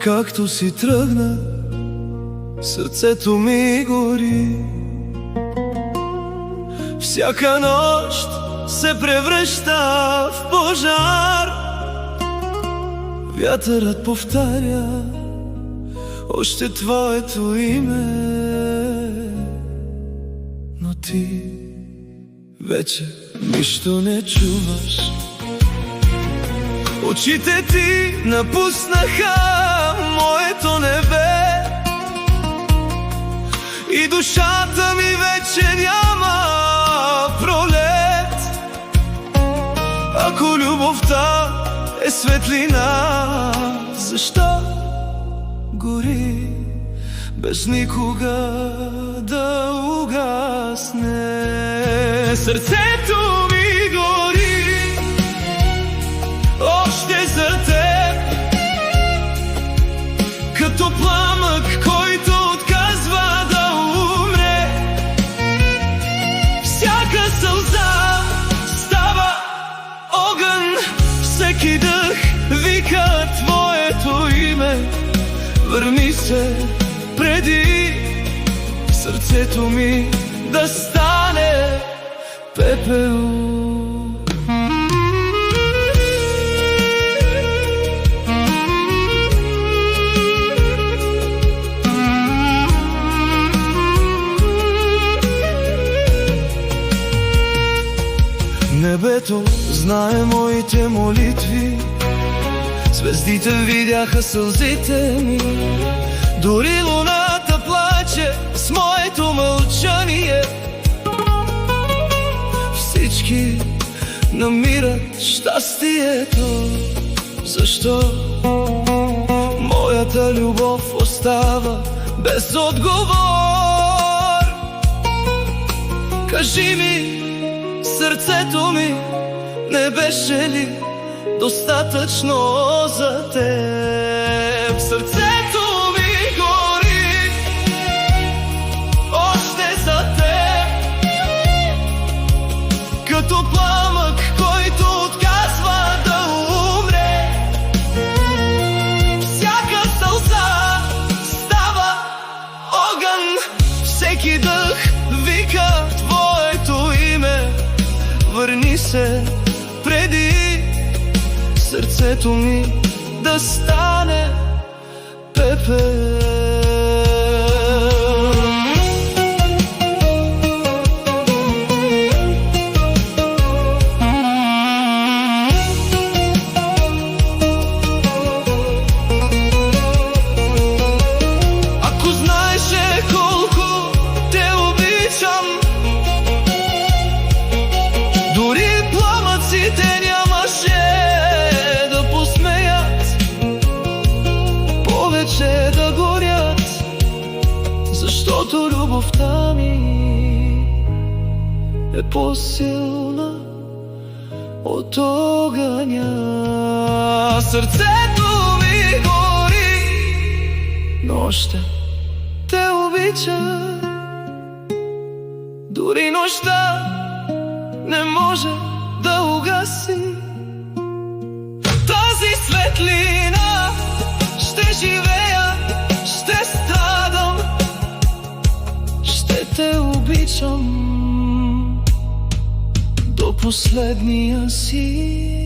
Откакто си тръгна, сърцето ми гори. Всяка нощ се превръща в пожар. Вятърът повтаря още твоето име, но ти вече нищо не чуваш. Очите ти напуснаха моето небе и душата ми вече няма пролет. Ако любовта е светлина, защо гори без никога да угасне? Сърцето ми гори още за теб, като пламък, който отказва да умре. Всяка сълза става огън, всеки дъх вика твоето име. Върни се преди сърцето ми да стане пепел. Небето знае моите молитви, звездите видяха сълзите ми. Дори луната плаче с моето мълчание. Всички намират щастието. Защо моята любов остава без отговор? Кажи ми, сърцето ми не беше ли достатъчно за теб? Сърцето ми гори още за теб, като пламък, който отказва да умре. Всяка сълза става огън, всеки дъх вика твоето име. Върни се преди сърцето ми да стане пепел. Ако знаеше колко те обичам, дори пламъците нямаше да посмеят повече да горят, защото любовта ми е по-силна от огъня. Сърцето ми гори, но още те обича. Дори нощта не може да угаси тази светлина. Ще живея, ще страдам, ще те обичам до последния си